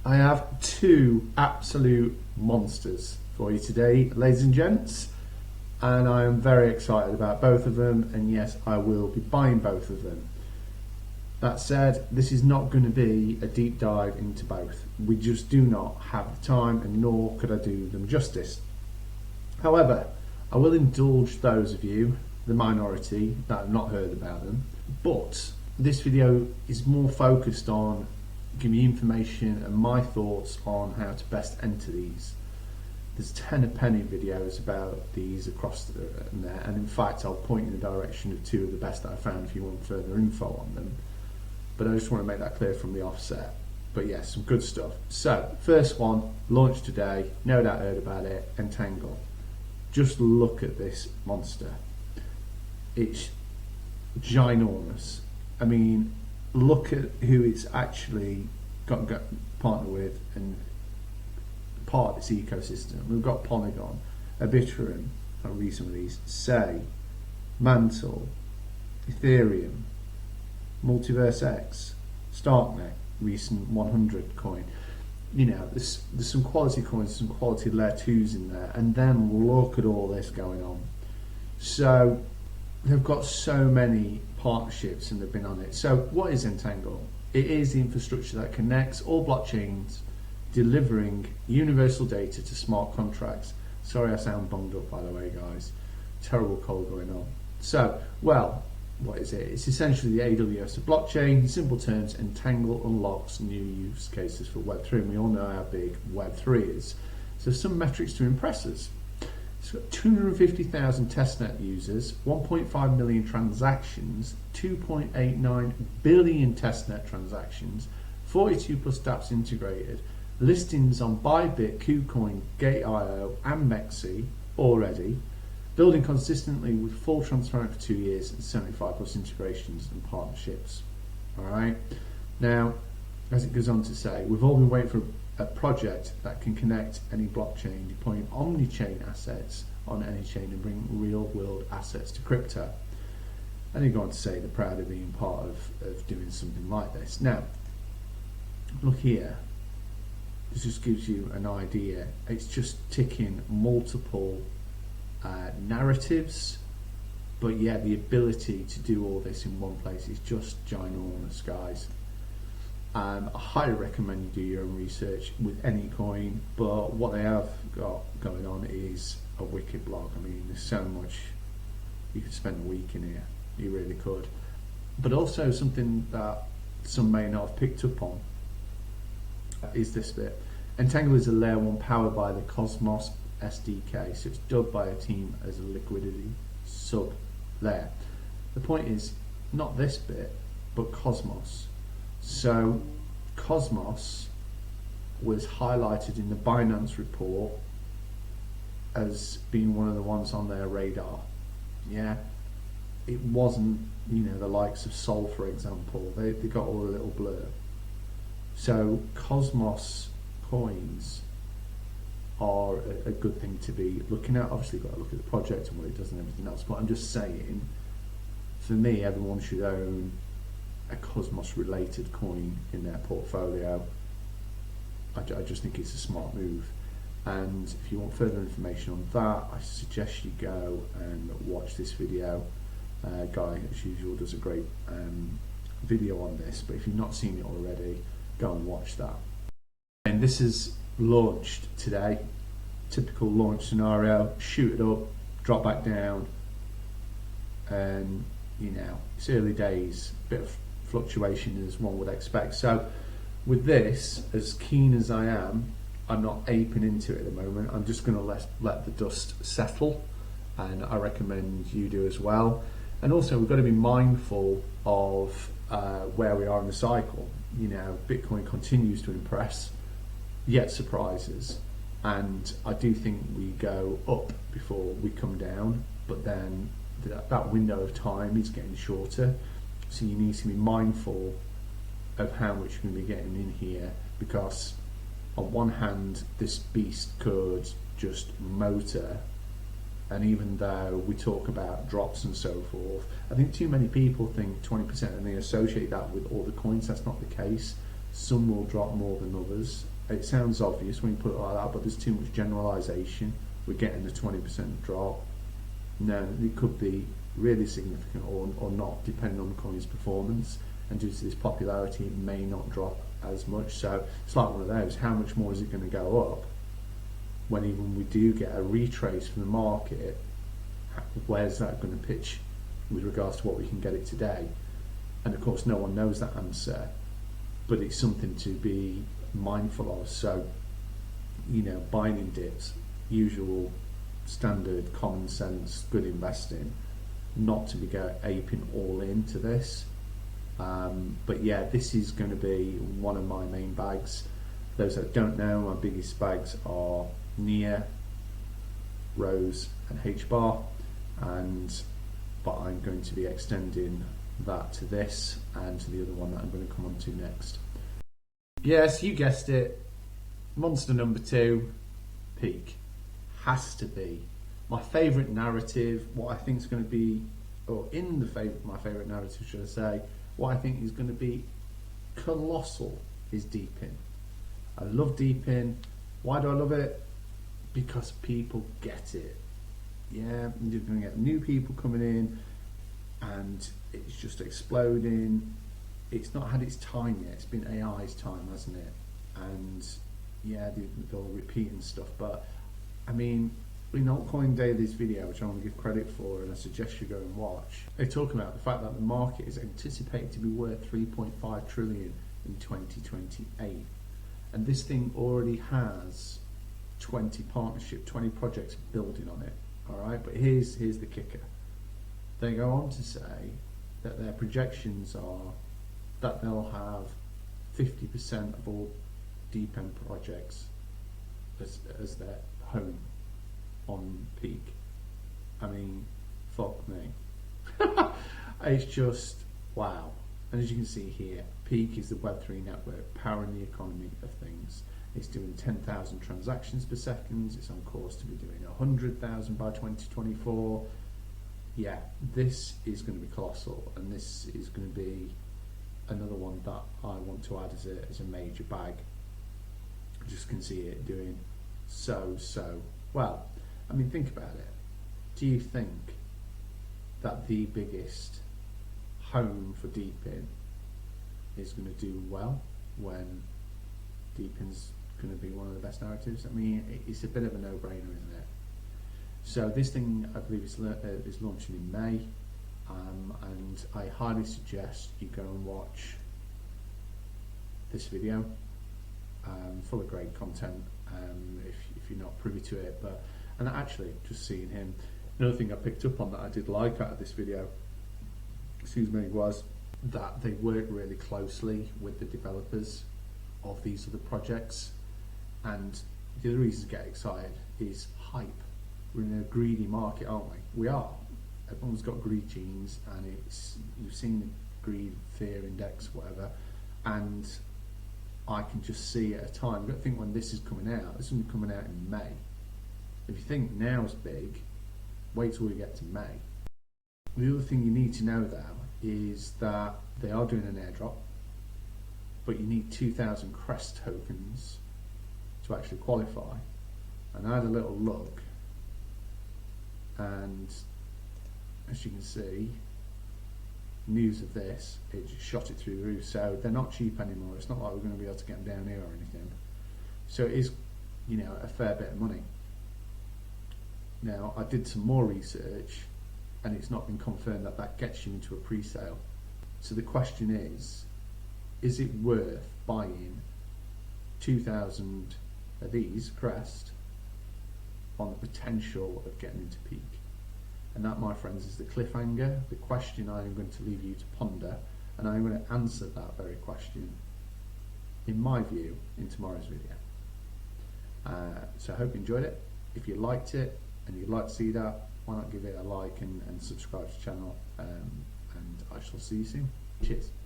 I have two absolute monsters for you today, ladies and gents, and I am very excited about both of them, and yes, I will be buying both of them. That said, this is not going to be a deep dive into both. We just do not have the time, and nor could I do them justice. However, I will indulge those of you, the minority, that have not heard about them, but this video is more focused on giving you information and my thoughts on how to best enter these. There's 10 a penny videos about these across there, and in fact I'll point in the direction of two of the best that I found if you want further info on them. But I just want to make that clear from the offset. But yes, some good stuff. So, first one, launched today, no doubt heard about it, Entangle. Just look at this monster. It's ginormous. I mean, look at who it's actually got partnered with and part of this ecosystem. We've got Polygon, Arbitrum, a recent release, Say, Mantle, Ethereum, Multiverse X, Starknet, recent 100 coin. You know, there's some quality coins, some quality layer 2s in there, and then look at all this going on. So they've got so many partnerships and they've been on it. So what is Entangle? It is the infrastructure that connects all blockchains, delivering universal data to smart contracts. Sorry I sound bunged up, by the way, guys. Terrible cold going on. So, well, what is it? It's essentially the AWS of blockchain. In simple terms, Entangle unlocks new use cases for Web3, and we all know how big Web3 is. So some metrics to impress us. It's got 250,000 testnet users, 1.5 million transactions, 2.89 billion testnet transactions, 42 plus dApps integrated, listings on Bybit, KuCoin, Gate.io and Mexi already, building consistently with full transparent for 2 years and 75 plus integrations and partnerships. Alright, now as it goes on to say, we've all been waiting for a project that can connect any blockchain, deploying omni-chain assets on any chain and bring real world assets to crypto. And you go on to say they're proud of being part of doing something like this. Now, look here, this just gives you an idea. It's just ticking multiple narratives, but yeah, the ability to do all this in one place is just ginormous, guys. I highly recommend you do your own research with any coin, but what they have got going on is a wicked blog. I mean, there's so much. You could spend a week in here, you really could. But also something that some may not have picked up on is this bit. Entangle is a layer 1 powered by the Cosmos SDK, so it's dubbed by a team as a liquidity sub layer. The point is not this bit, but Cosmos. So Cosmos was highlighted in the Binance report as being one of the ones on their radar. Yeah, it wasn't, you know, the likes of Sol, for example. They got all a little blur. So Cosmos coins are a good thing to be looking at. Obviously, you've got to look at the project and what it does and everything else, but I'm just saying, for me, everyone should own a Cosmos related coin in their portfolio. I just think it's a smart move, and if you want further information on that, I suggest you go and watch this video. Guy, as usual, does a great video on this, but if you've not seen it already, go and watch that. And this is launched today. Typical launch scenario: shoot it up, drop back down, and you know, it's early days, bit of fluctuation as one would expect. So with this, as keen as I am, I'm not aping into it at the moment. I'm just going to let the dust settle, and I recommend you do as well. And also, we've got to be mindful of where we are in the cycle. You know, Bitcoin continues to impress, yet surprises, and I do think we go up before we come down, but then that window of time is getting shorter, so you need to be mindful of how much you're going to be getting in here, because on one hand this beast could just motor, and even though we talk about drops and so forth, I think too many people think 20% and they associate that with all the coins. That's not the case. Some will drop more than others, It sounds obvious when you put it like that, but there's too much generalisation. We're getting a 20% drop. No, it could be really significant or not, depending on the coin's performance. And due to this popularity, it may not drop as much. So it's like one of those. How much more is it going to go up? When even we do get a retrace from the market, where's that going to pitch with regards to what we can get it today? And of course, no one knows that answer, but it's something to be mindful of. So, buying in dips, usual, standard, common sense, good investing, not to be aping all into this. But yeah, this is going to be one of my main bags. Those that don't know, my biggest bags are NIA, Rose and H-bar, but I'm going to be extending that to this and to the other one that I'm going to come on to next. Yes, you guessed it, monster number 2, peak. Has to be my favourite narrative, what I think is going to be, or in my favourite narrative, should I say, what I think is going to be colossal is deepin. I love deepin. Why do I love it? Because people get it. Yeah, you're going to get new people coming in, and it's just exploding. It's not had its time yet. It's been AI's time, hasn't it? And yeah, they're all repeating stuff. But I mean, in altcoin day of this video, which I want to give credit for, and I suggest you go and watch, they talk about the fact that the market is anticipated to be worth 3.5 trillion in 2028, and this thing already has 20 projects building on it. All right, but here's the kicker. They go on to say that their projections are that they'll have 50% of all deep end projects as their home on peak. I mean, fuck me. It's just wow. And as you can see here, peak is the Web3 network powering the economy of things. It's doing 10,000 transactions per second. It's on course to be doing 100,000 by 2024. Yeah, this is going to be colossal, and this is going to be another one that I want to add as a major bag. I just can see it doing so well. I mean, think about it. Do you think that the biggest home for deepin is going to do well when deepin's going to be one of the best narratives? I mean, it's a bit of a no-brainer, isn't it? So this thing, I believe, is launching in May, and I highly suggest you go and watch this video, full of great content, if you're not privy to it. And actually, just seeing him, another thing I picked up on that I did like out of this video, was that they work really closely with the developers of these other projects. And the other reason to get excited is hype. We're in a greedy market, aren't we? We are. Everyone's got greed genes, and you've seen the greed, fear index, whatever. And I can just see at a time, I don't think when this is coming out, this will be coming out in May. If you think now's big, wait till we get to May. The other thing you need to know though is that they are doing an airdrop, but you need 2,000 crest tokens to actually qualify. And I had a little look, and as you can see, news of this, it just shot it through the roof. So they're not cheap anymore. It's not like we're going to be able to get them down here or anything. So it is, a fair bit of money. Now, I did some more research, and it's not been confirmed that gets you into a pre-sale. So the question is it worth buying 2,000 of these crest on the potential of getting into peak? And that, my friends, is the cliffhanger, the question I am going to leave you to ponder, and I'm going to answer that very question, in my view, in tomorrow's video. So I hope you enjoyed it. If you liked it and you'd like to see that, why not give it a like and subscribe to the channel, and I shall see you soon. Cheers.